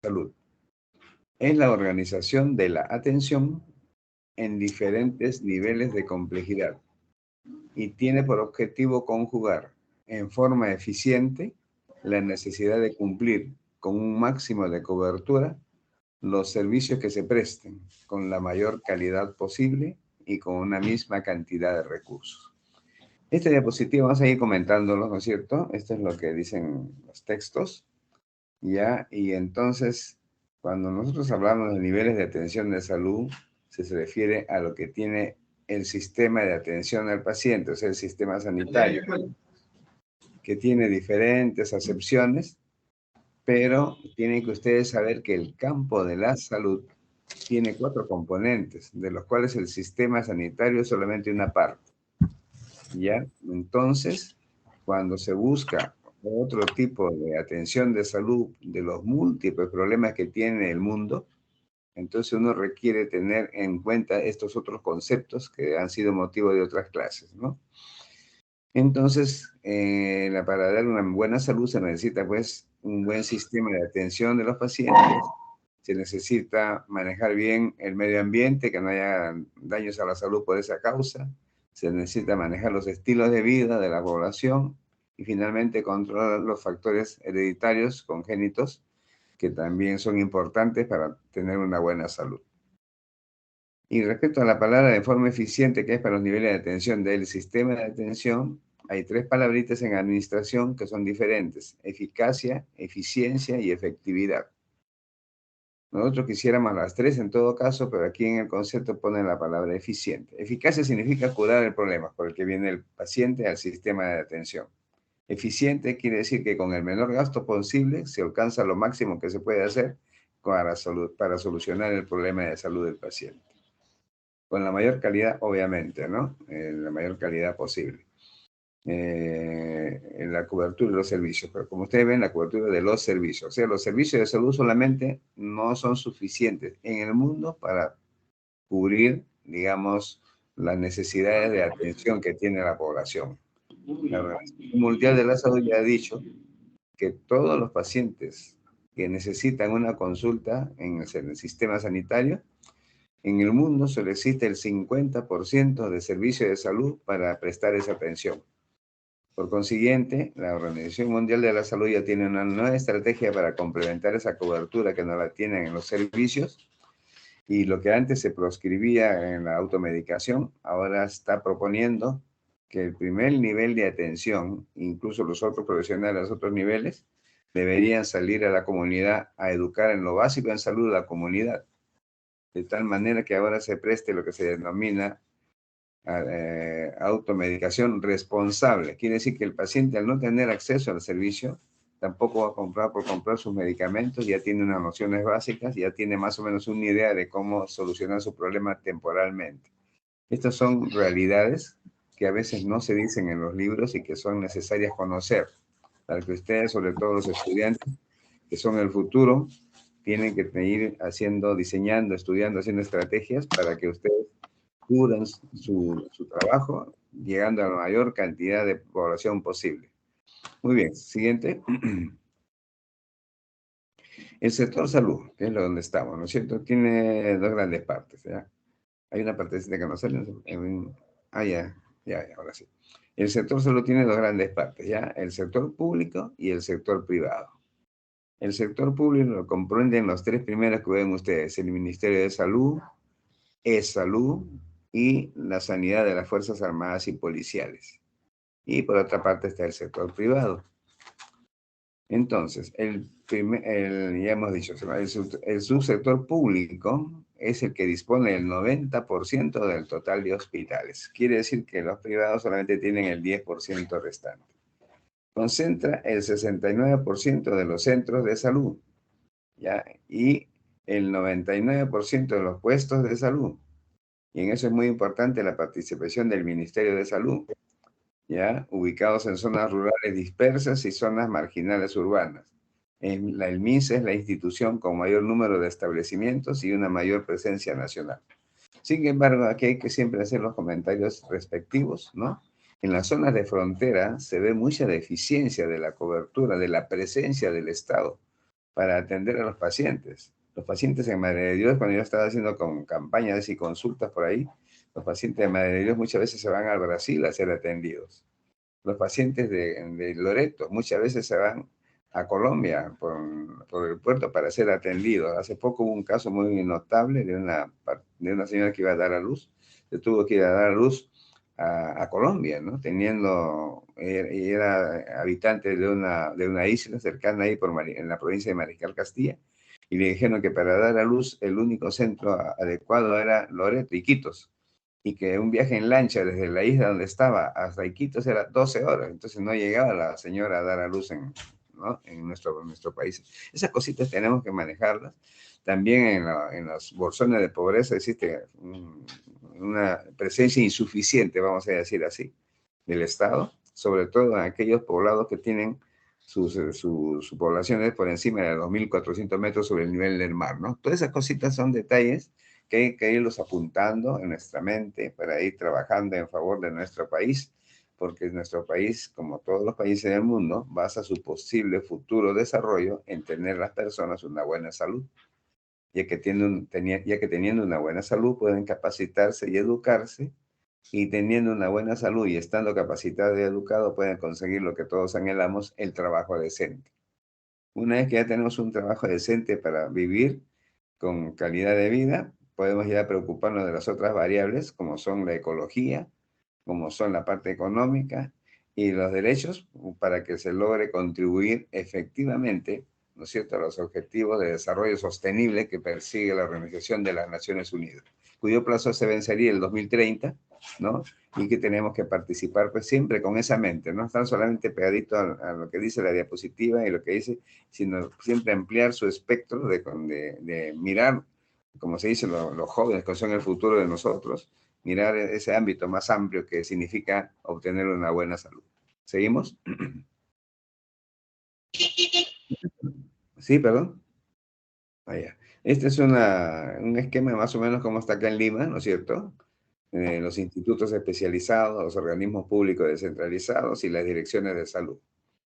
salud. Es la organización de la atención en diferentes niveles de complejidad y tiene por objetivo conjugar en forma eficiente la necesidad de cumplir con un máximo de cobertura los servicios que se presten con la mayor calidad posible y con una misma cantidad de recursos. Esta diapositiva vamos a ir comentándolo, ¿no es cierto? Esto es lo que dicen los textos, ¿ya? Y entonces, cuando nosotros hablamos de niveles de atención de salud, se refiere a lo que tiene el sistema de atención al paciente, o sea, el sistema sanitario, que tiene diferentes acepciones, pero tienen que ustedes saber que el campo de la salud tiene 4 componentes, de los cuales el sistema sanitario es solamente una parte, ¿ya? Entonces, cuando se busca otro tipo de atención de salud de los múltiples problemas que tiene el mundo, entonces uno requiere tener en cuenta estos otros conceptos que han sido motivo de otras clases, ¿no? Entonces, para dar una buena salud se necesita pues un buen sistema de atención de los pacientes, se necesita manejar bien el medio ambiente, que no haya daños a la salud por esa causa, se necesita manejar los estilos de vida de la población y finalmente controlar los factores hereditarios congénitos que también son importantes para tener una buena salud. Y respecto a la palabra de forma eficiente, que es para los niveles de atención del sistema de atención, hay 3 palabritas en administración que son diferentes: eficacia, eficiencia y efectividad. Nosotros quisiéramos las 3 en todo caso, pero aquí en el concepto ponen la palabra eficiente. Eficacia significa curar el problema por el que viene el paciente al sistema de atención. Eficiente quiere decir que con el menor gasto posible se alcanza lo máximo que se puede hacer para solucionar el problema de salud del paciente. Con la mayor calidad, obviamente, ¿no? La mayor calidad posible. En la cobertura de los servicios, pero como ustedes ven, la cobertura de los servicios. O sea, los servicios de salud solamente no son suficientes en el mundo para cubrir, digamos, las necesidades de atención que tiene la población. La Organización Mundial de la Salud ya ha dicho que todos los pacientes que necesitan una consulta en el sistema sanitario, en el mundo solo existe el 50% de servicios de salud para prestar esa atención. Por consiguiente, la Organización Mundial de la Salud ya tiene una nueva estrategia para complementar esa cobertura que no la tienen en los servicios, y lo que antes se proscribía en la automedicación, ahora está proponiendo que el primer nivel de atención, incluso los otros profesionales de los otros niveles, deberían salir a la comunidad a educar en lo básico en salud a la comunidad, de tal manera que ahora se preste lo que se denomina automedicación responsable. Quiere decir que el paciente, al no tener acceso al servicio, tampoco va a comprar por comprar sus medicamentos, ya tiene unas nociones básicas, ya tiene más o menos una idea de cómo solucionar su problema temporalmente. Estas son realidades que a veces no se dicen en los libros y que son necesarias conocer, para que ustedes, sobre todo los estudiantes, que son el futuro, tienen que ir haciendo, diseñando, estudiando, haciendo estrategias para que ustedes cubran su trabajo, llegando a la mayor cantidad de población posible. Muy bien, siguiente. El sector salud, que es lo donde estamos, ¿no es cierto? Tiene 2 grandes partes, ¿ya? Hay una partecita que no sale. Ya, ahora sí. El sector salud tiene 2 grandes partes, ¿ya? El sector público y el sector privado. El sector público lo comprenden los 3 primeros que ven ustedes: el Ministerio de Salud, salud y la sanidad de las Fuerzas Armadas y Policiales. Y por otra parte está el sector privado. Entonces, ya hemos dicho, el subsector público es el que dispone del 90% del total de hospitales. Quiere decir que los privados solamente tienen el 10% restante. Concentra el 69% de los centros de salud, ¿ya? Y el 99% de los puestos de salud. Y en eso es muy importante la participación del Ministerio de Salud, ¿ya? Ubicados en zonas rurales dispersas y zonas marginales urbanas. El MINSA es la institución con mayor número de establecimientos y una mayor presencia nacional. Sin embargo, aquí hay que siempre hacer los comentarios respectivos, ¿no? En las zonas de frontera se ve mucha deficiencia de la cobertura, de la presencia del Estado, para atender a los pacientes. Los pacientes en Madre de Dios, cuando yo estaba haciendo con campañas y consultas por ahí, los pacientes de Madre de Dios muchas veces se van al Brasil a ser atendidos. Los pacientes de Loreto muchas veces se van a Colombia por el puerto para ser atendidos. Hace poco hubo un caso muy notable de una señora que iba a dar a luz, se tuvo que ir a dar a luz a Colombia, ¿no? Y era habitante de una isla cercana ahí en la provincia de Mariscal Castilla, y le dijeron que para dar a luz el único centro adecuado era Loreto, Iquitos, y que un viaje en lancha desde la isla donde estaba hasta Iquitos era 12 horas, entonces no llegaba la señora a dar a luz ¿no? en nuestro país. Esas cositas tenemos que manejarlas. También en los bolsones de pobreza existe una presencia insuficiente, vamos a decir así, del Estado, sobre todo en aquellos poblados que tienen su población es por encima de los 1.400 metros sobre el nivel del mar, ¿no? Todas esas cositas son detalles que hay que irlos apuntando en nuestra mente para ir trabajando en favor de nuestro país, porque nuestro país, como todos los países del mundo, basa su posible futuro desarrollo en tener las personas una buena salud, ya que teniendo una buena salud pueden capacitarse y educarse, y teniendo una buena salud y estando capacitado y educado pueden conseguir lo que todos anhelamos, el trabajo decente. Una vez que ya tenemos un trabajo decente para vivir con calidad de vida, podemos ya preocuparnos de las otras variables, como son la ecología, como son la parte económica y los derechos, para que se logre contribuir efectivamente, ¿no es cierto?, a los objetivos de desarrollo sostenible que persigue la Organización de las Naciones Unidas, cuyo plazo se vencería el 2030, ¿no? Y que tenemos que participar pues siempre con esa mente, no estar solamente pegadito a lo que dice la diapositiva y lo que dice, sino siempre ampliar su espectro de mirar, como se dice, los jóvenes que son el futuro de nosotros, mirar ese ámbito más amplio que significa obtener una buena salud. ¿Seguimos? Sí, perdón. Allá. Este es un esquema más o menos como está acá en Lima, ¿no es cierto? Los institutos especializados, los organismos públicos descentralizados y las direcciones de salud,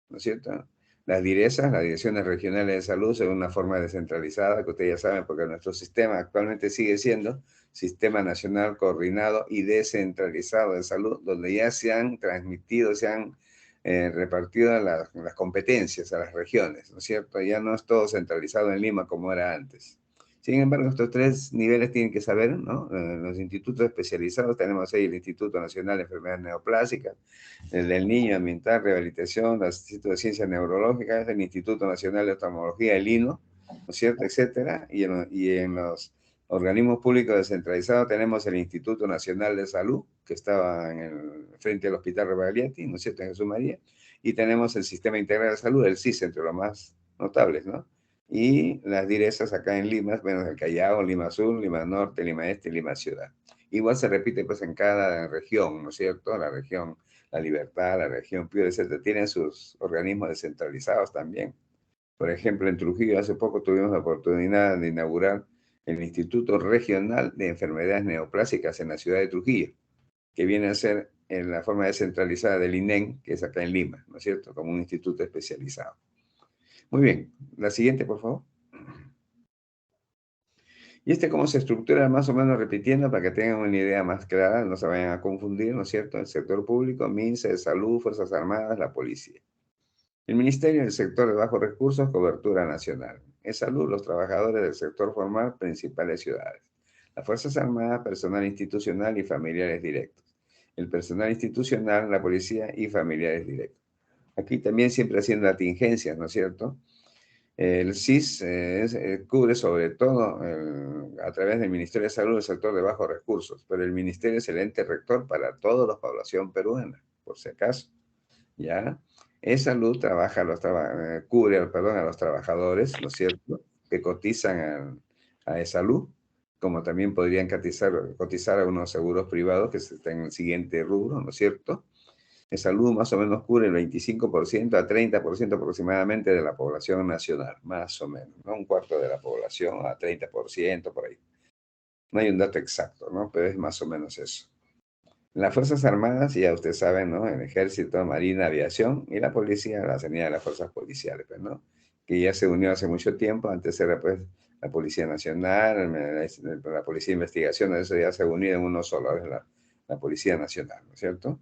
¿no es cierto? Las DIRESAS, las direcciones regionales de salud, son una forma descentralizada, que ustedes ya saben, porque nuestro sistema actualmente sigue siendo Sistema Nacional Coordinado y Descentralizado de Salud, donde ya se han transmitido, se han repartido las competencias a las regiones, ¿no es cierto? Ya no es todo centralizado en Lima como era antes. Sin embargo, estos tres niveles tienen que saber, ¿no? Los institutos especializados, tenemos ahí el Instituto Nacional de Enfermedades Neoplásicas, el del Niño, Ambiental, Rehabilitación, el Instituto de Ciencias Neurológicas, el Instituto Nacional de Oftalmología, el INO, ¿no es cierto?, etcétera. Y en los organismos públicos descentralizados tenemos el Instituto Nacional de Salud, que estaba frente al Hospital Rebagliati, ¿no es cierto?, en Jesús María, y tenemos el Sistema Integral de Salud, el SIS, entre los más notables, ¿no? Y las DIRESAS acá en Lima, bueno, el Callao, Lima Sur, Lima Norte, Lima Este, Lima Ciudad. Igual se repite pues en cada región, ¿no es cierto? La región La Libertad, la región Piura, etcétera, tienen sus organismos descentralizados también. Por ejemplo, en Trujillo hace poco tuvimos la oportunidad de inaugurar el Instituto Regional de Enfermedades Neoplásicas en la ciudad de Trujillo, que viene a ser en la forma descentralizada del INEN, que es acá en Lima, ¿no es cierto? Como un instituto especializado. Muy bien, la siguiente, por favor. Y cómo se estructura más o menos repitiendo para que tengan una idea más clara, no se vayan a confundir, ¿no es cierto? El sector público, MINSA, Salud, Fuerzas Armadas, la Policía. El Ministerio del Sector de Bajos Recursos, cobertura nacional. En salud, los trabajadores del sector formal, principales ciudades. Las Fuerzas Armadas, personal institucional y familiares directos. El personal institucional, la policía y familiares directos. Aquí también siempre haciendo atingencias, ¿no es cierto? El SIS cubre sobre todo a través del Ministerio de Salud el sector de bajos recursos, pero el Ministerio es el ente rector para toda la población peruana, por si acaso. ¿Ya? Salud cubre, perdón, a los trabajadores, ¿no es cierto?, que cotizan a salud, como también podrían cotizar a unos seguros privados que están en el siguiente rubro, ¿no es cierto? Salud más o menos cubre el 25% a 30% aproximadamente de la población nacional, más o menos, ¿no? Un cuarto de la población a 30% por ahí. No hay un dato exacto, ¿no? Pero es más o menos eso. Las Fuerzas Armadas, ya ustedes saben, ¿no? El Ejército, Marina, Aviación y la Policía, la sanidad de las Fuerzas Policiales, pues, ¿no? que ya se unió hace mucho tiempo. Antes era pues la Policía Nacional, la Policía de Investigación, eso ya se ha unido en uno solo, ahora es la Policía Nacional, ¿no es cierto?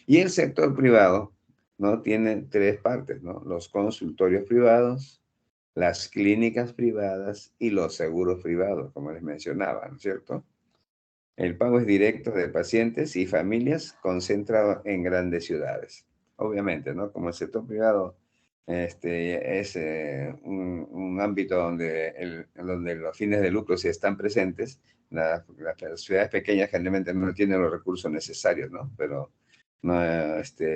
Y el sector privado, ¿no? Tiene tres partes, ¿no? Los consultorios privados, las clínicas privadas y los seguros privados, como les mencionaba, ¿no es cierto? El pago es directo de pacientes y familias concentrado en grandes ciudades. Obviamente, ¿no? Como el sector privado es un ámbito donde los fines de lucro sí están presentes, las ciudades pequeñas generalmente no tienen los recursos necesarios, ¿no? Pero no,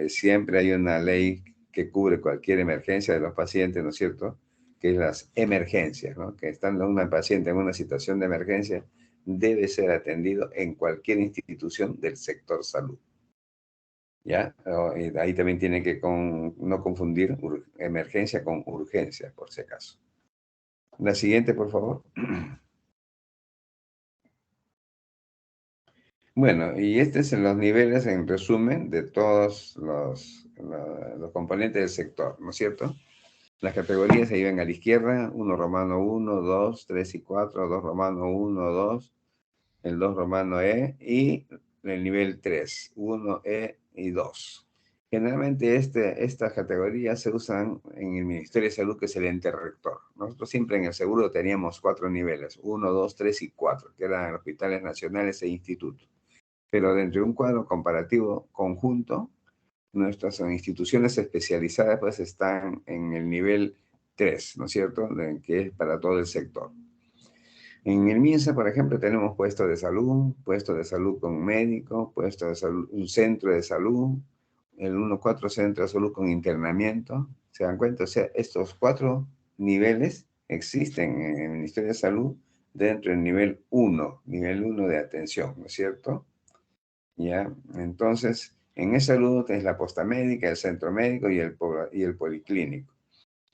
siempre hay una ley que cubre cualquier emergencia de los pacientes, ¿no es cierto? Que es las emergencias, ¿no? Que estando una paciente en una situación de emergencia, debe ser atendido en cualquier institución del sector salud. ¿Ya? Y ahí también tiene que no confundir emergencia con urgencia, por si acaso. La siguiente, por favor. Bueno, y estos son los niveles en resumen de todos los componentes del sector, ¿no es cierto? Las categorías se llevan a la izquierda, 1 romano 1, 2, 3 y 4, 2 romano 1, 2, el 2 romano E y el nivel 3, 1E y 2. Generalmente estas categorías se usan en el Ministerio de Salud, que es el ente rector. Nosotros siempre en el seguro teníamos 4 niveles, 1, 2, 3 y 4, que eran hospitales nacionales e institutos. Pero dentro de un cuadro comparativo conjunto, nuestras instituciones especializadas pues están en el nivel 3, ¿no es cierto? Que es para todo el sector. En el MINSA, por ejemplo, tenemos puesto de salud con médico, puesto de salud, un centro de salud, el 1-4 centro de salud con internamiento. ¿Se dan cuenta? O sea, estos 4 niveles existen en el Ministerio de Salud dentro del nivel 1 de atención, ¿no es cierto? ¿Ya? Entonces, en esa salud es la posta médica, el centro médico y el policlínico,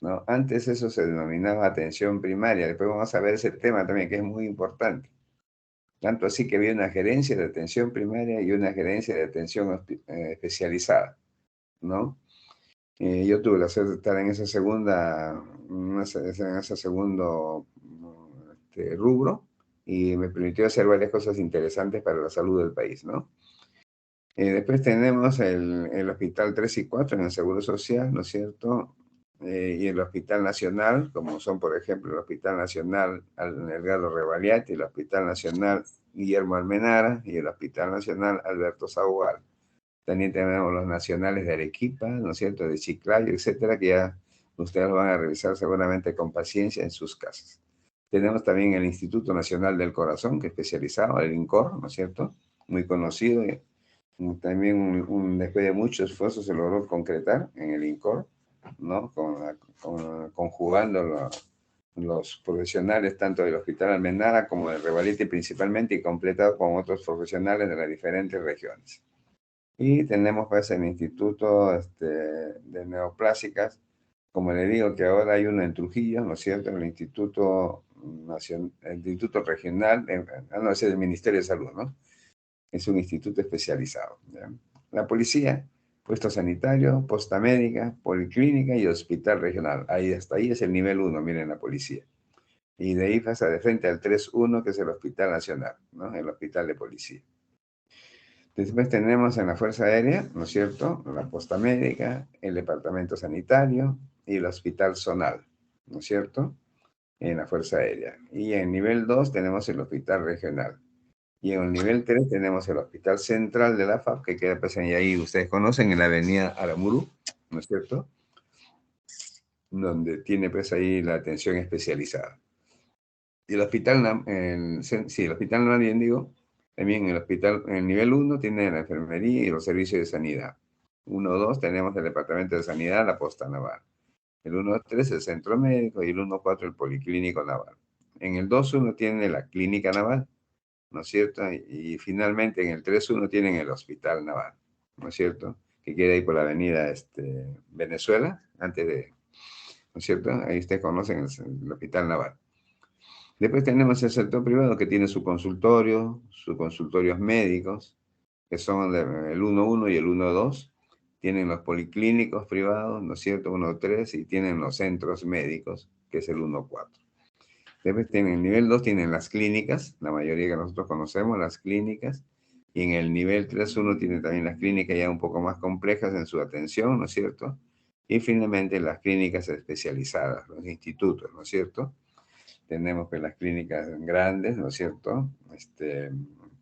¿no? Antes eso se denominaba atención primaria. Después vamos a ver ese tema también, que es muy importante. Tanto así que había una gerencia de atención primaria y una gerencia de atención especializada, ¿no? Yo tuve la suerte de estar en esa en ese segundo rubro, y me permitió hacer varias cosas interesantes para la salud del país, ¿no? Después tenemos el Hospital 3 y 4 en el Seguro Social, ¿no es cierto? Y el Hospital Nacional, como son, por ejemplo, el Hospital Nacional Edgardo Revaliati, el Hospital Nacional Guillermo Almenara y el Hospital Nacional Alberto Sagual. También tenemos los nacionales de Arequipa, ¿no es cierto?, de Chiclayo, etcétera, que ya ustedes lo van a revisar seguramente con paciencia en sus casas. Tenemos también el Instituto Nacional del Corazón, que es especializado, el INCOR, ¿no es cierto?, muy conocido. También después de mucho esfuerzo se logró concretar en el INCOR, ¿no? Conjugando los profesionales tanto del Hospital Almenara como del Revaliti principalmente, y completado con otros profesionales de las diferentes regiones. Y tenemos pues el Instituto de Neoplásicas, como le digo, que ahora hay uno en Trujillo, ¿no es cierto? El Instituto Regional, no, ese es el Ministerio de Salud, ¿no? Es un instituto especializado, ¿ya? La policía, puesto sanitario, posta médica, policlínica y hospital regional. Ahí, hasta ahí es el nivel 1, miren, la policía. Y de ahí pasa de frente al 3-1, que es el Hospital Nacional, ¿no? El Hospital de Policía. Después tenemos en la Fuerza Aérea, ¿no es cierto?, la posta médica, el departamento sanitario y el hospital zonal, ¿no es cierto?, en la Fuerza Aérea. Y en nivel 2 tenemos el hospital regional. Y en el nivel 3 tenemos el hospital central de la FAP, que queda pues ahí, ustedes conocen, en la avenida Aramuru, ¿no es cierto?, donde tiene pues ahí la atención especializada. Y el hospital, sí, el hospital no, bien digo, también el hospital, en el nivel 1 tiene la enfermería y los servicios de sanidad. 1-2 tenemos el departamento de sanidad, la posta naval. El 1-3 el centro médico y el 1-4 el policlínico naval. En el 2-1 tiene la clínica naval, ¿no es cierto? Y finalmente en el 3-1 tienen el hospital naval, ¿no es cierto? Que queda ahí por la avenida Venezuela, antes de, ¿no es cierto? Ahí ustedes conocen el hospital naval. Después tenemos el sector privado, que tiene su consultorio, sus consultorios médicos, que son el 1-1 y el 1-2. tienen los policlínicos privados, ¿no es cierto? 1-3, y tienen los centros médicos, que es el 1-4. Después tienen el nivel 2, tienen las clínicas, la mayoría que nosotros conocemos, las clínicas, y en el nivel 3-1 tiene también las clínicas ya un poco más complejas en su atención, ¿no es cierto? Y finalmente las clínicas especializadas, los institutos, ¿no es cierto? Tenemos que las clínicas grandes, ¿no es cierto?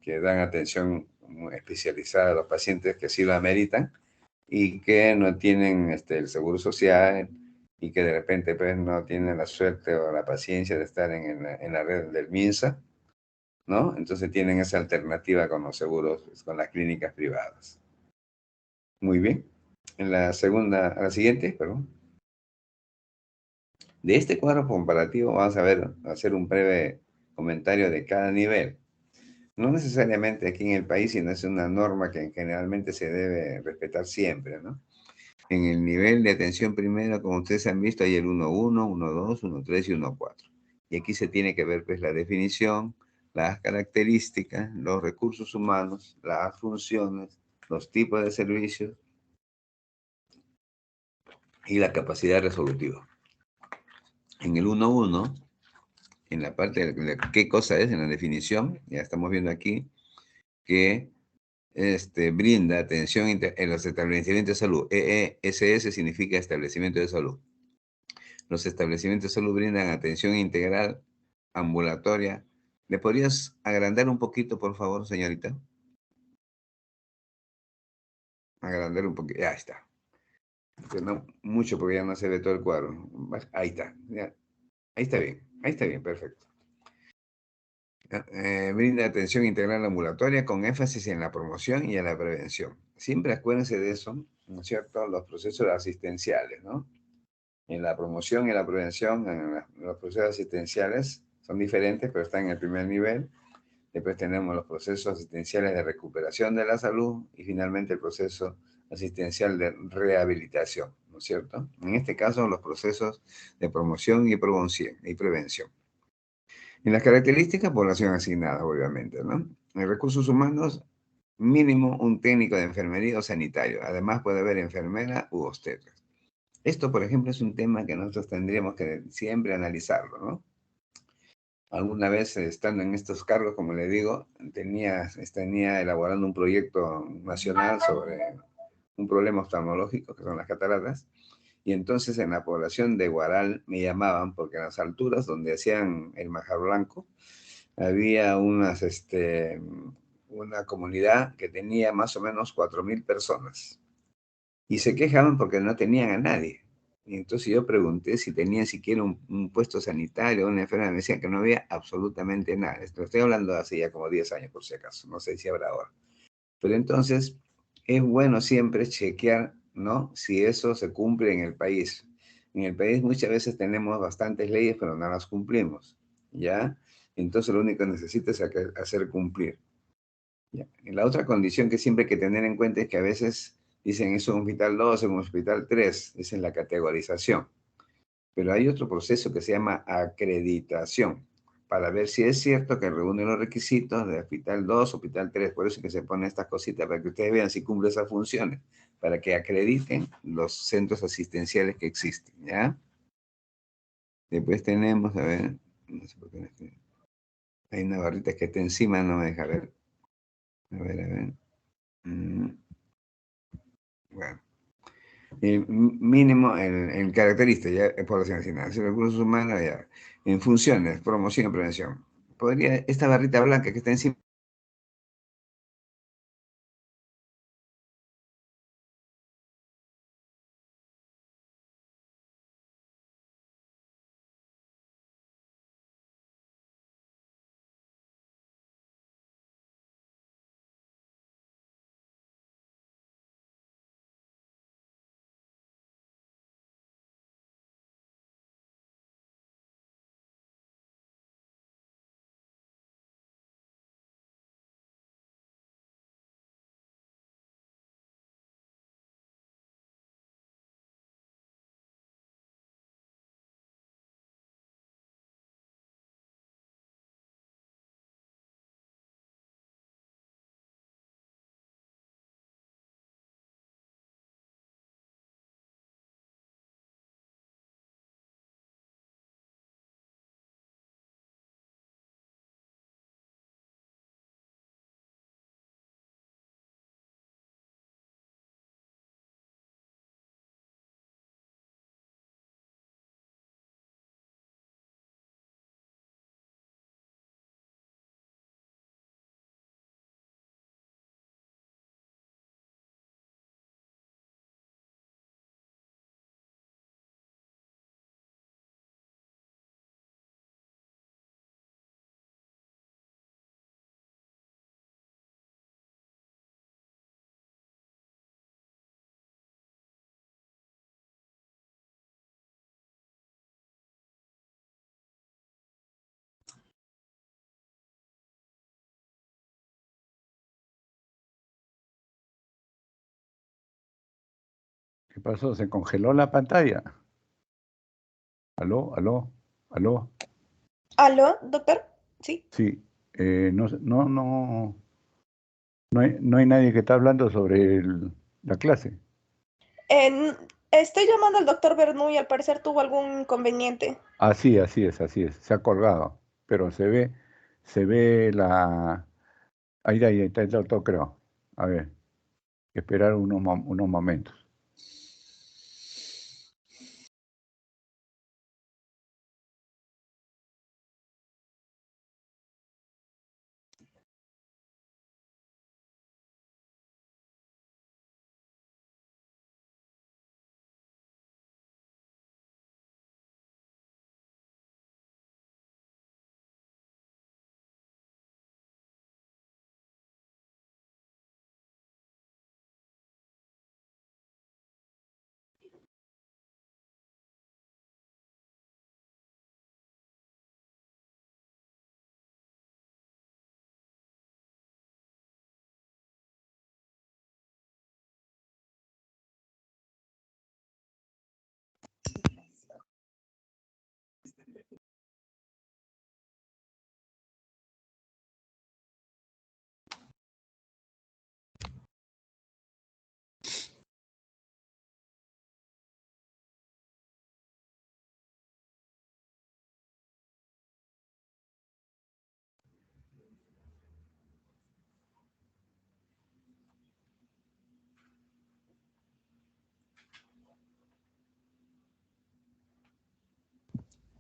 Que dan atención especializada a los pacientes que sí lo ameritan y que no tienen el seguro social y que de repente pues no tienen la suerte o la paciencia de estar en la red del MINSA, ¿no? Entonces tienen esa alternativa con los seguros, pues, con las clínicas privadas. Muy bien. En la segunda, a la siguiente, perdón. De este cuadro comparativo vamos a ver, hacer un breve comentario de cada nivel. No necesariamente aquí en el país, sino es una norma que generalmente se debe respetar siempre, ¿no? En el nivel de atención primero, como ustedes han visto, hay el 1-1, 1-2, 1-3 y 1-4. Y aquí se tiene que ver pues la definición, las características, los recursos humanos, las funciones, los tipos de servicios y la capacidad resolutiva. En el 1-1, en la parte de qué cosa es, en la definición, ya estamos viendo aquí que brinda atención en los establecimientos de salud. EESS significa establecimiento de salud. Los establecimientos de salud brindan atención integral, ambulatoria. ¿Le podrías agrandar un poquito, por favor, señorita? Agrandar un poquito. Ya está. No mucho porque ya no se ve todo el cuadro. Ahí está. Ya. Ahí está bien. Ahí está bien, perfecto. Brinda atención integral ambulatoria con énfasis en la promoción y en la prevención. Siempre acuérdense de eso, ¿no es cierto? Los procesos asistenciales, ¿no? En la promoción y la prevención, los procesos asistenciales son diferentes, pero están en el primer nivel. Después tenemos los procesos asistenciales de recuperación de la salud y finalmente el proceso asistencial de rehabilitación, ¿no es cierto? En este caso, los procesos de promoción y prevención. En las características, población asignada, obviamente, ¿no? En recursos humanos, mínimo un técnico de enfermería o sanitario. Además puede haber enfermera u obstetra. Esto, por ejemplo, es un tema que nosotros tendríamos que siempre analizarlo, ¿no? Alguna vez, estando en estos cargos, como le digo, tenía elaborando un proyecto nacional sobre un problema oftalmológico, que son las cataratas, y entonces en la población de Guaral me llamaban porque en las alturas donde hacían el Majar Blanco, había una comunidad que tenía más o menos 4.000 personas, y se quejaban porque no tenían a nadie. Y entonces yo pregunté si tenían siquiera un puesto sanitario, una enfermera. Me decían que no había absolutamente nada. Esto estoy hablando de hace ya como 10 años, por si acaso. No sé si habrá ahora. Pero entonces es bueno siempre chequear, ¿no? Si eso se cumple en el país. En el país muchas veces tenemos bastantes leyes, pero no las cumplimos, ¿ya? Entonces lo único que necesita es hacer cumplir. ¿Ya? Y la otra condición que siempre hay que tener en cuenta es que a veces dicen es un hospital 2, un hospital 3, es en la categorización. Pero hay otro proceso que se llama acreditación, para ver si es cierto que reúne los requisitos de hospital 2, hospital 3. Por eso es que se ponen estas cositas, para que ustedes vean si cumple esas funciones, para que acrediten los centros asistenciales que existen, ¿ya? Después tenemos, a ver, no sé por qué hay una barrita que está encima, no me deja ver. A ver, a ver. Bueno. Mínimo en características, ya, población asignada, recursos humanos, ya, en funciones, promoción y prevención. Podría, esta barrita blanca que está encima pasó? ¿Se congeló la pantalla? ¿Aló? ¿Aló? ¿Aló? ¿Aló, doctor? Sí. Sí. No hay nadie que está hablando sobre la clase. Estoy llamando al doctor Bernoulli y al parecer tuvo algún inconveniente. Así es. Se ha colgado. Pero se ve la... Ahí está el doctor, creo. A ver, esperar unos momentos.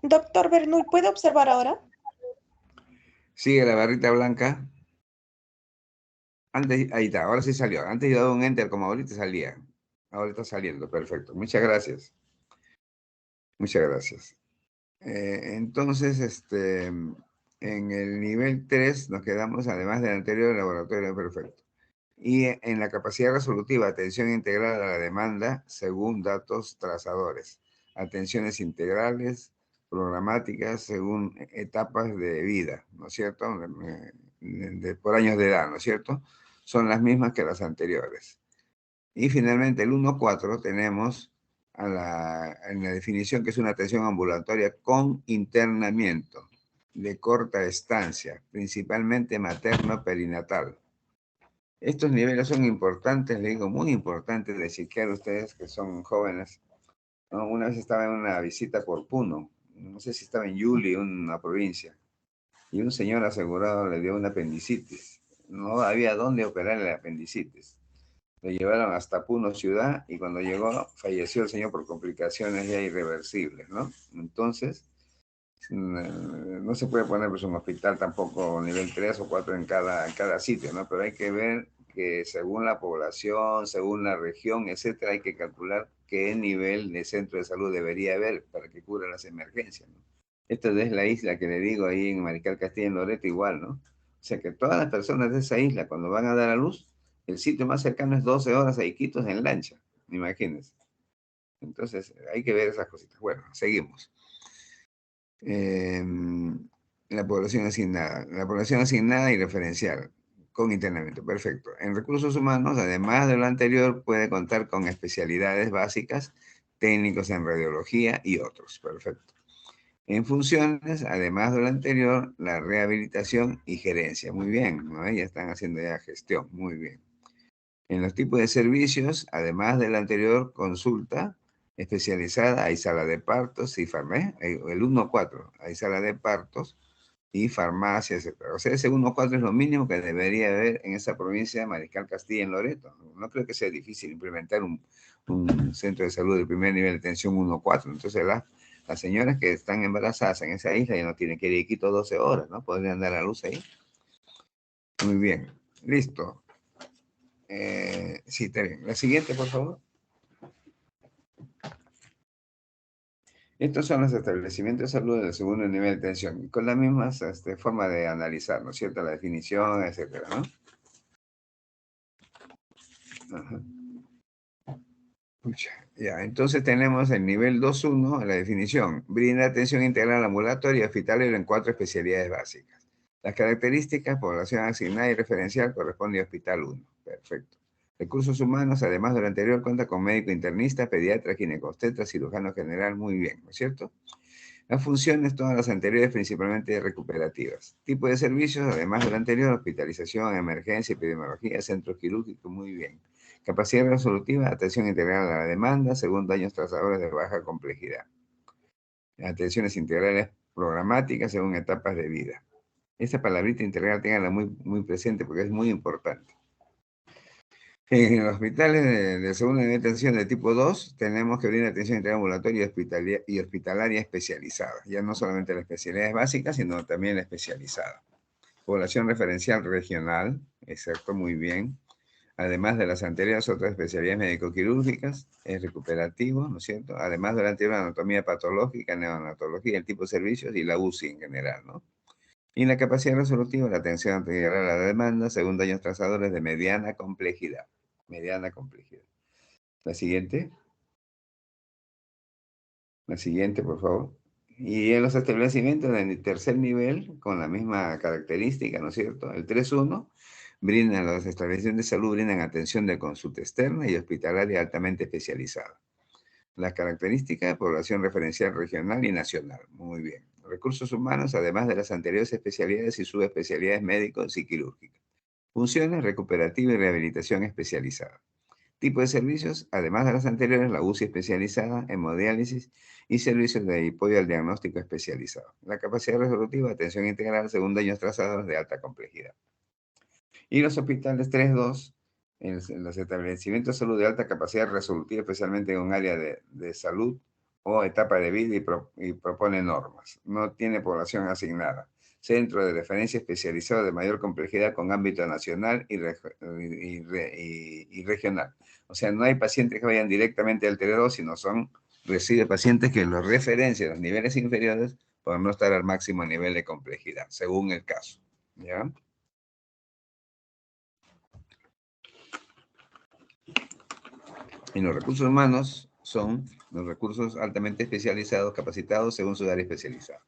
Doctor Bernoulli, ¿puede observar ahora? Sigue la barrita blanca. Antes, ahí está, ahora sí salió. Antes yo daba un enter como ahorita salía. Ahora está saliendo, perfecto. Muchas gracias. Muchas gracias. Entonces, en el nivel 3 nos quedamos, además del anterior, laboratorio perfecto. Y en la capacidad resolutiva, atención integral a la demanda según datos trazadores. Atenciones integrales, programáticas según etapas de vida, ¿no es cierto? Por años de edad, ¿no es cierto? Son las mismas que las anteriores. Y finalmente el 1.4 tenemos en la definición que es una atención ambulatoria con internamiento de corta estancia, principalmente materno-perinatal. Estos niveles son importantes, le digo, muy importantes de chequear ustedes que son jóvenes, ¿no? Una vez estaba en una visita por Puno, no sé si estaba en Yuli, una provincia, y un señor asegurado le dio una apendicitis. No había dónde operar el apendicitis. Lo llevaron hasta Puno ciudad y cuando llegó falleció el señor por complicaciones ya irreversibles, ¿no? Entonces, no se puede poner pues, un hospital tampoco nivel 3 o 4 en cada sitio, ¿no? Pero hay que ver que según la población, según la región, etcétera, hay que calcular qué nivel de centro de salud debería haber para que cubra las emergencias, ¿no? Esta es la isla que le digo ahí en Marical Castilla en Loreto igual, ¿no? O sea que todas las personas de esa isla cuando van a dar a luz, el sitio más cercano es 12 horas a Iquitos en lancha, imagínense. Entonces hay que ver esas cositas. Bueno, seguimos. La población asignada. La población asignada y referencial con internamiento. Perfecto. En recursos humanos, además de lo anterior, puede contar con especialidades básicas, técnicos en radiología y otros. Perfecto. En funciones, además de lo anterior, la rehabilitación y gerencia. Muy bien, ¿no? Ya están haciendo ya gestión. Muy bien. En los tipos de servicios, además de la anterior consulta especializada, hay sala de partos y farmacia, el 1.4, hay sala de partos y farmacia, etc. O sea, ese 1.4 es lo mínimo que debería haber en esa provincia de Mariscal Castilla en Loreto. No creo que sea difícil implementar un centro de salud de primer nivel de atención 1.4. Entonces, las señoras que están embarazadas en esa isla ya no tienen que ir a Quito 12 horas, ¿no? Podrían dar a luz ahí. Muy bien, listo. Sí, está bien. La siguiente, por favor. Estos son los establecimientos de salud del segundo nivel de atención, con la misma forma de analizar, ¿no es cierto? La definición, etcétera, ¿no? Ajá. Pucha, ya, entonces tenemos el nivel 2.1, la definición. Brinda atención integral ambulatoria y hospitalaria en 4 especialidades básicas. Las características, población asignada y referencial corresponde a hospital 1. Perfecto. Recursos humanos, además de lo anterior, cuenta con médico internista, pediatra, ginecobstetra, cirujano general, muy bien, ¿no es cierto? Las funciones, todas las anteriores, principalmente recuperativas. Tipo de servicios, además de lo anterior, hospitalización, emergencia, epidemiología, centro quirúrgico, muy bien. Capacidad resolutiva, atención integral a la demanda, según daños trazadores de baja complejidad. Atenciones integrales programáticas según etapas de vida. Esta palabrita integral tenganla muy presente porque es muy importante. En los hospitales de segunda nivel de atención de tipo 2, tenemos que brindar atención integral ambulatoria y hospitalaria especializada. Ya no solamente las especialidades básicas, sino también la especializada. Población referencial regional, exacto, muy bien. Además de las anteriores, otras especialidades médico-quirúrgicas, es recuperativo, ¿no es cierto? Además de la anterior, anatomía patológica, neonatología, el tipo de servicios y la UCI en general, ¿no? Y la capacidad resolutiva, la atención integral a la demanda, según daños trazadores de mediana complejidad. Mediana complejidad. La siguiente. La siguiente, por favor. Y en los establecimientos del tercer nivel, con la misma característica, ¿no es cierto? El 3.1, los establecimientos de salud brindan atención de consulta externa y hospitalaria altamente especializada. Las características de población referencial regional y nacional. Muy bien. Recursos humanos, además de las anteriores especialidades y subespecialidades médicos y quirúrgicas. Funciones, recuperativa y rehabilitación especializada. Tipo de servicios, además de las anteriores, la UCI especializada, hemodiálisis y servicios de apoyo al diagnóstico especializado. La capacidad resolutiva, atención integral según daños trazados de alta complejidad. Y los hospitales 3.2, en los establecimientos de salud de alta capacidad resolutiva, especialmente en un área de salud o etapa de vida y propone normas. No tiene población asignada. Centro de referencia especializado de mayor complejidad con ámbito nacional y regional. O sea, no hay pacientes que vayan directamente al T2, sino recibe pacientes que los referencian a los niveles inferiores por no estar al máximo nivel de complejidad, según el caso. ¿Ya? En los recursos humanos son los recursos altamente especializados, capacitados según su área especializada.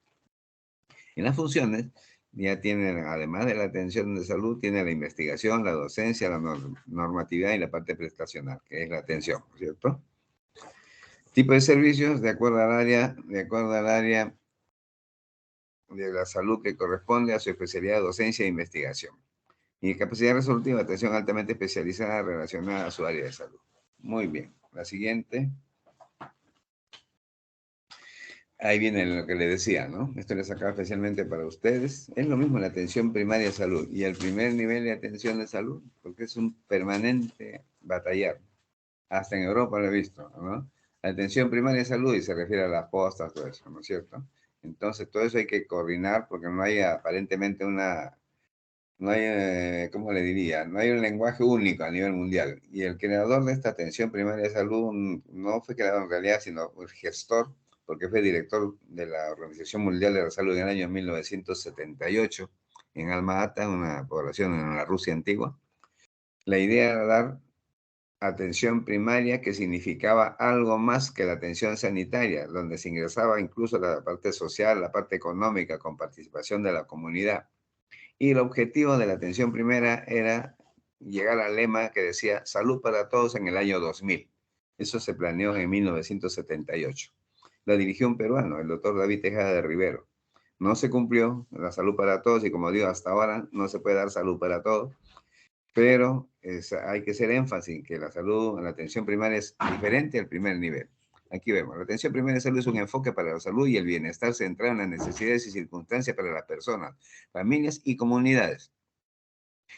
En las funciones, ya tienen, además de la atención de salud, tiene la investigación, la docencia, la normatividad y la parte prestacional, que es la atención, ¿cierto? Tipo de servicios, de acuerdo al área de la salud que corresponde a su especialidad de docencia e investigación. Y capacidad resolutiva, atención altamente especializada relacionada a su área de salud. Muy bien. La siguiente. Ahí viene lo que le decía, ¿no? Esto le sacaba especialmente para ustedes. Es lo mismo la atención primaria de salud y el primer nivel de atención de salud, porque es un permanente batallar. Hasta en Europa lo he visto, ¿no? La atención primaria de salud y se refiere a las postas, todo eso, ¿no es cierto? Entonces, todo eso hay que coordinar porque no hay aparentemente no hay, ¿cómo le diría? No hay un lenguaje único a nivel mundial. Y el creador de esta atención primaria de salud no fue creado en realidad, sino el gestor, porque fue director de la Organización Mundial de la Salud en el año 1978, en Alma-Ata, una población en la Rusia antigua. La idea era dar atención primaria, que significaba algo más que la atención sanitaria, donde se ingresaba incluso la parte social, la parte económica, con participación de la comunidad. Y el objetivo de la atención primera era llegar al lema que decía salud para todos en el año 2000. Eso se planeó en 1978. La dirigió un peruano, el doctor David Tejada de Rivero. No se cumplió la salud para todos y, como digo, hasta ahora no se puede dar salud para todos, pero hay que hacer énfasis en que la salud, la atención primaria es diferente al primer nivel. Aquí vemos, la atención primaria de salud es un enfoque para la salud y el bienestar centrado en las necesidades y circunstancias para las personas, familias y comunidades.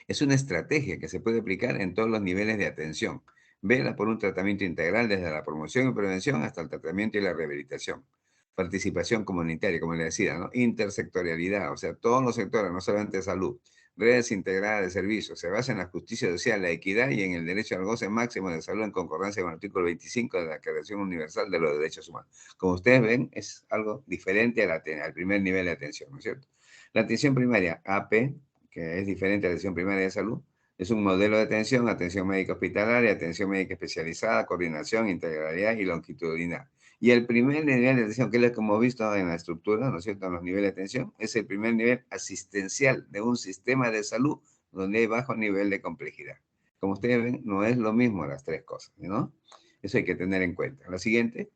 Es una estrategia que se puede aplicar en todos los niveles de atención. Vela por un tratamiento integral desde la promoción y prevención hasta el tratamiento y la rehabilitación. Participación comunitaria, como le decía, ¿no? Intersectorialidad, o sea, todos los sectores, no solamente salud. Redes integradas de servicios, se basa en la justicia social, la equidad y en el derecho al goce máximo de salud en concordancia con el artículo 25 de la Declaración Universal de los Derechos Humanos. Como ustedes ven, es algo diferente al primer nivel de atención, ¿no es cierto? La atención primaria, AP, que es diferente a la atención primaria de salud, es un modelo de atención médica hospitalaria, atención médica especializada, coordinación, integralidad y longitudinal. Y el primer nivel de atención, que es lo que hemos visto en la estructura, ¿no es cierto?, en los niveles de atención, es el primer nivel asistencial de un sistema de salud donde hay bajo nivel de complejidad. Como ustedes ven, no es lo mismo las tres cosas, ¿no? Eso hay que tener en cuenta. La siguiente.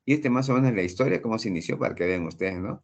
Y más o menos es la historia, cómo se inició, para que vean ustedes, ¿no?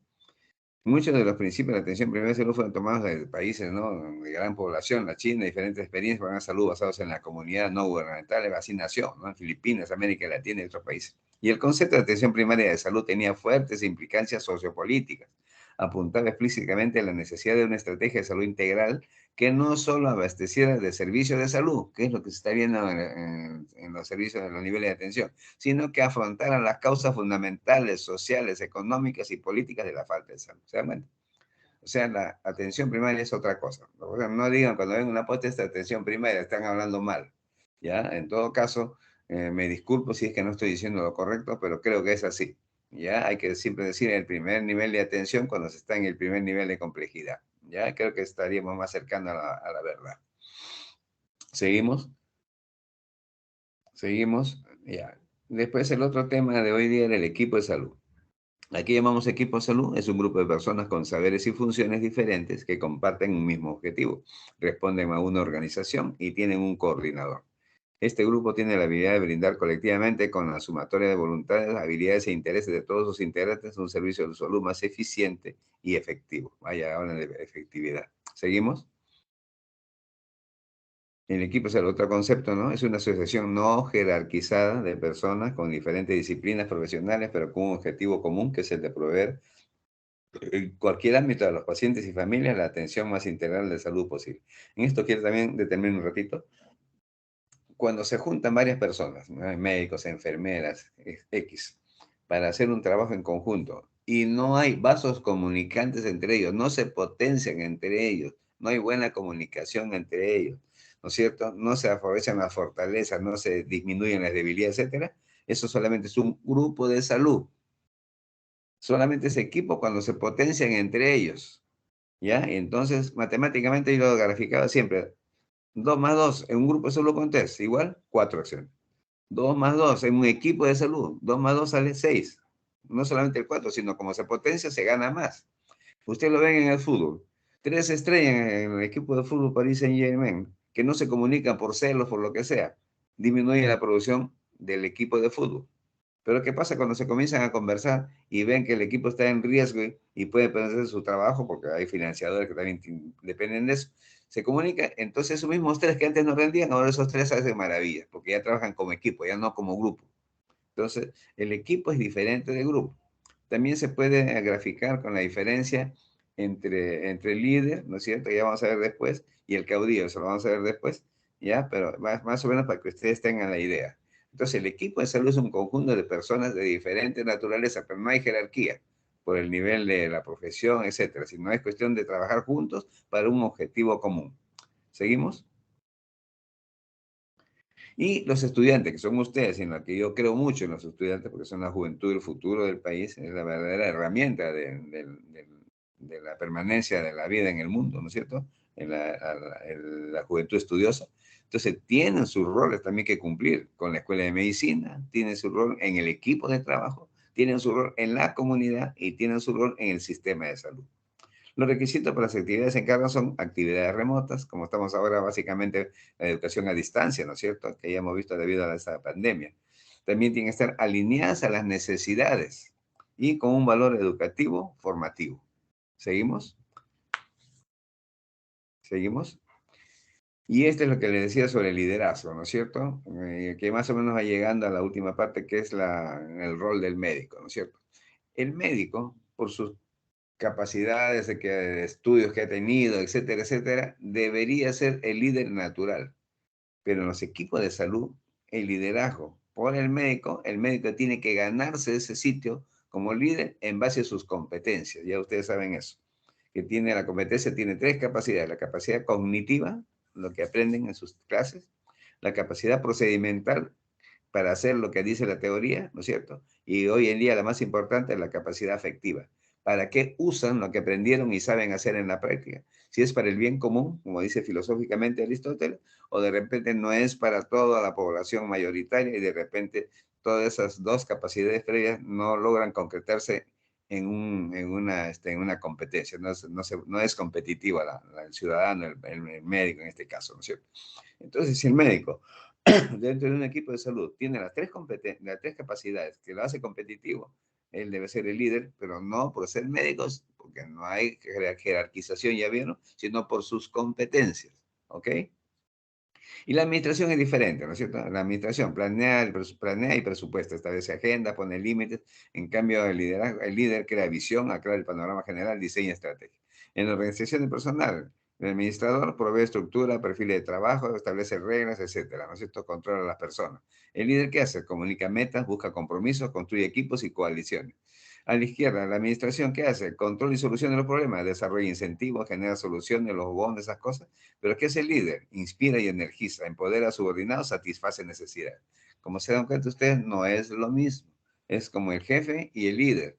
Muchos de los principios de la atención primaria de salud fueron tomados de países, ¿no?, de gran población, la China, diferentes experiencias para la salud basados en la comunidad no gubernamental, así nació, ¿no?, en Filipinas, América Latina y otros países. Y el concepto de atención primaria de salud tenía fuertes implicancias sociopolíticas. Apuntaba explícitamente a la necesidad de una estrategia de salud integral que no solo abasteciera de servicios de salud, que es lo que se está viendo en los servicios, en los niveles de atención, sino que afrontaran las causas fundamentales, sociales, económicas y políticas de la falta de salud. ¿Se dan cuenta? O sea, la atención primaria es otra cosa. O sea, no digan cuando ven una protesta de atención primaria, están hablando mal. ¿Ya? En todo caso, me disculpo si es que no estoy diciendo lo correcto, pero creo que es así. ¿Ya? Hay que siempre decir el primer nivel de atención cuando se está en el primer nivel de complejidad. ¿Ya? Creo que estaríamos más cercanos a la verdad. ¿Seguimos? Seguimos. Ya. Después el otro tema de hoy día era el equipo de salud. Aquí llamamos equipo de salud, es un grupo de personas con saberes y funciones diferentes que comparten un mismo objetivo, responden a una organización y tienen un coordinador. Este grupo tiene la habilidad de brindar colectivamente con la sumatoria de voluntades, habilidades e intereses de todos sus integrantes un servicio de salud más eficiente y efectivo. Vaya, hablan de efectividad. ¿Seguimos? El equipo es el otro concepto, ¿no? Es una asociación no jerarquizada de personas con diferentes disciplinas profesionales, pero con un objetivo común, que es el de proveer en cualquier ámbito de los pacientes y familias la atención más integral de salud posible. En esto quiero también detenerme un ratito. Cuando se juntan varias personas, ¿no?, médicos, enfermeras, X, para hacer un trabajo en conjunto y no hay vasos comunicantes entre ellos, no se potencian entre ellos, no hay buena comunicación entre ellos, ¿no es cierto? No se aprovechan las fortalezas, no se disminuyen las debilidades, etcétera. Eso solamente es un grupo de salud. Solamente ese equipo cuando se potencian entre ellos, ¿ya? Entonces, matemáticamente yo lo graficaba siempre. 2 más 2 en un grupo de salud con test, igual 4 acciones. 2 más 2 en un equipo de salud, 2 más 2 sale 6. No solamente el 4, sino como se potencia, se gana más. Usted lo ven en el fútbol. 3 estrellas en el equipo de fútbol Paris Saint-Germain, que no se comunican por celos, por lo que sea, disminuye la producción del equipo de fútbol. Pero ¿qué pasa cuando se comienzan a conversar y ven que el equipo está en riesgo y puede perder su trabajo porque hay financiadores que también dependen de eso? Se comunica, entonces esos mismos tres que antes no rendían, ahora esos tres hacen maravillas, porque ya trabajan como equipo, ya no como grupo. Entonces, el equipo es diferente del grupo. También se puede graficar con la diferencia entre el líder, ¿no es cierto?, ya vamos a ver después, y el caudillo, eso lo vamos a ver después, ¿ya? Pero más o menos para que ustedes tengan la idea. Entonces, el equipo de salud es un conjunto de personas de diferente naturaleza, pero no hay jerarquía por el nivel de la profesión, etcétera, sino es cuestión de trabajar juntos para un objetivo común. ¿Seguimos? Y los estudiantes, que son ustedes, en la que yo creo mucho en los estudiantes, porque son la juventud, el futuro del país, es la verdadera herramienta de la permanencia de la vida en el mundo, ¿no es cierto? En la juventud estudiosa. Entonces, tienen sus roles también que cumplir con la escuela de medicina, tienen su rol en el equipo de trabajo, tienen su rol en la comunidad y tienen su rol en el sistema de salud. Los requisitos para las actividades en casa son actividades remotas, como estamos ahora básicamente la educación a distancia, ¿no es cierto?, que ya hemos visto debido a esta pandemia. También tienen que estar alineadas a las necesidades y con un valor educativo formativo. ¿Seguimos? ¿Seguimos? Y esto es lo que le decía sobre el liderazgo, ¿no es cierto? Que más o menos va llegando a la última parte, que es el rol del médico, ¿no es cierto? El médico, por sus capacidades, de estudios que ha tenido, etcétera, etcétera, debería ser el líder natural. Pero en los equipos de salud, el liderazgo por el médico tiene que ganarse ese sitio como líder en base a sus competencias. Ya ustedes saben eso, que tiene la competencia, tiene tres capacidades: la capacidad cognitiva, lo que aprenden en sus clases; la capacidad procedimental, para hacer lo que dice la teoría, ¿no es cierto? Y hoy en día la más importante es la capacidad afectiva. ¿Para qué usan lo que aprendieron y saben hacer en la práctica? Si es para el bien común, como dice filosóficamente Aristóteles, o de repente no es para toda la población mayoritaria y de repente todas esas dos capacidades previas no logran concretarse en una competencia, no es competitivo el ciudadano, el médico en este caso, ¿no es cierto? Entonces, si el médico dentro de un equipo de salud tiene las tres capacidades que lo hace competitivo, él debe ser el líder, pero no por ser médicos, porque no hay jerarquización, ya vieron, sino por sus competencias, ¿ok? Y la administración es diferente, ¿no es cierto? La administración planea y presupuesta, establece agenda, pone límites. En cambio, el líder crea visión, aclara el panorama general, diseña estrategia. En la organización de personal, el administrador provee estructura, perfil de trabajo, establece reglas, etcétera, ¿no es cierto? Controla a las personas. El líder, ¿qué hace? Comunica metas, busca compromisos, construye equipos y coaliciones. A la izquierda, la administración, ¿qué hace? Control y solución de los problemas, desarrolla incentivos, genera soluciones, los bonos, esas cosas. Pero ¿qué es el líder? Inspira y energiza, empodera a subordinados, satisface necesidades. Como se dan cuenta ustedes, no es lo mismo. Es como el jefe y el líder.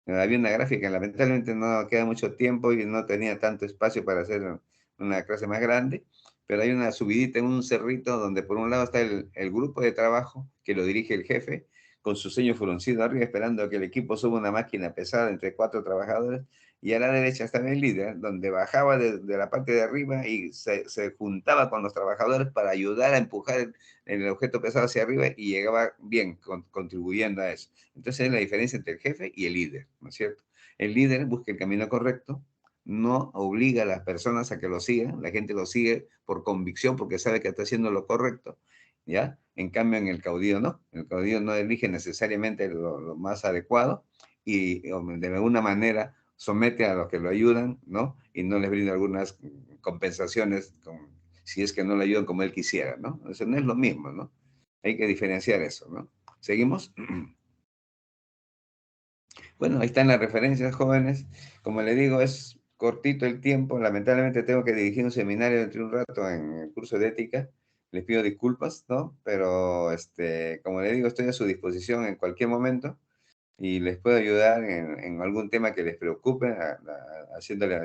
Había una gráfica, lamentablemente no queda mucho tiempo y no tenía tanto espacio para hacer una clase más grande, pero hay una subidita en un cerrito donde por un lado está el grupo de trabajo que lo dirige el jefe, con su ceño fruncido arriba, esperando a que el equipo suba una máquina pesada entre 4 trabajadores, y a la derecha estaba el líder, donde bajaba de la parte de arriba y se juntaba con los trabajadores para ayudar a empujar el objeto pesado hacia arriba y llegaba bien, contribuyendo a eso. Entonces es la diferencia entre el jefe y el líder, ¿no es cierto? El líder busca el camino correcto, no obliga a las personas a que lo sigan, la gente lo sigue por convicción porque sabe que está haciendo lo correcto, ¿ya? En cambio, en el caudillo no, el caudillo no elige necesariamente lo más adecuado y de alguna manera somete a los que lo ayudan, ¿no? Y no les brinda algunas compensaciones si es que no le ayudan como él quisiera, ¿no? Eso no es lo mismo, ¿no? Hay que diferenciar eso, ¿no? ¿Seguimos? Bueno, ahí están las referencias, jóvenes. Como le digo, es cortito el tiempo. Lamentablemente tengo que dirigir un seminario dentro de un rato en el curso de ética. Les pido disculpas, ¿no? Pero, como le digo, estoy a su disposición en cualquier momento y les puedo ayudar en algún tema que les preocupe, haciéndole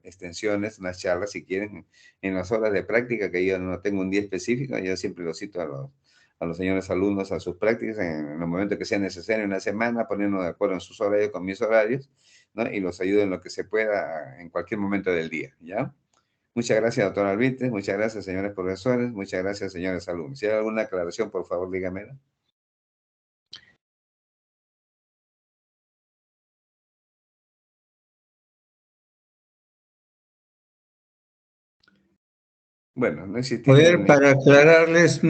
extensiones, unas charlas, si quieren, en las horas de práctica, que yo no tengo un día específico, yo siempre los cito a los señores alumnos a sus prácticas en los momentos que sea necesario, una semana, poniéndonos de acuerdo en sus horarios con mis horarios, ¿no? Y los ayudo en lo que se pueda en cualquier momento del día, ¿ya? Muchas gracias, doctor Albites, muchas gracias, señores profesores, muchas gracias, señores alumnos. Si hay alguna aclaración, por favor, dígamela. Bueno, no existe. Para aclararles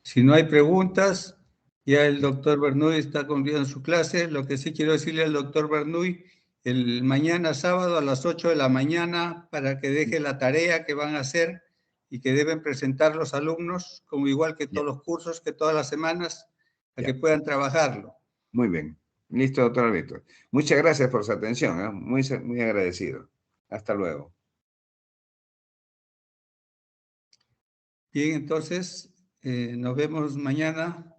si no hay preguntas, ya el doctor Bernuy está cumpliendo su clase. Lo que sí quiero decirle al doctor Bernuy, el mañana sábado a las 8 de la mañana, para que deje la tarea que van a hacer y que deben presentar los alumnos, como igual que todos los cursos, que todas las semanas, para que puedan trabajarlo. Muy bien. Listo, doctor Alberto. Muchas gracias por su atención, ¿eh? Muy, muy agradecido. Hasta luego. Bien, entonces nos vemos mañana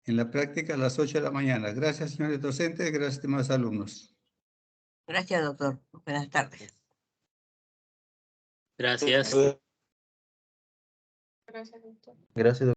en la práctica a las 8 de la mañana. Gracias, señores docentes, gracias, estimados alumnos. Gracias, doctor. Buenas tardes. Gracias. Gracias, doctor. Gracias, doctor.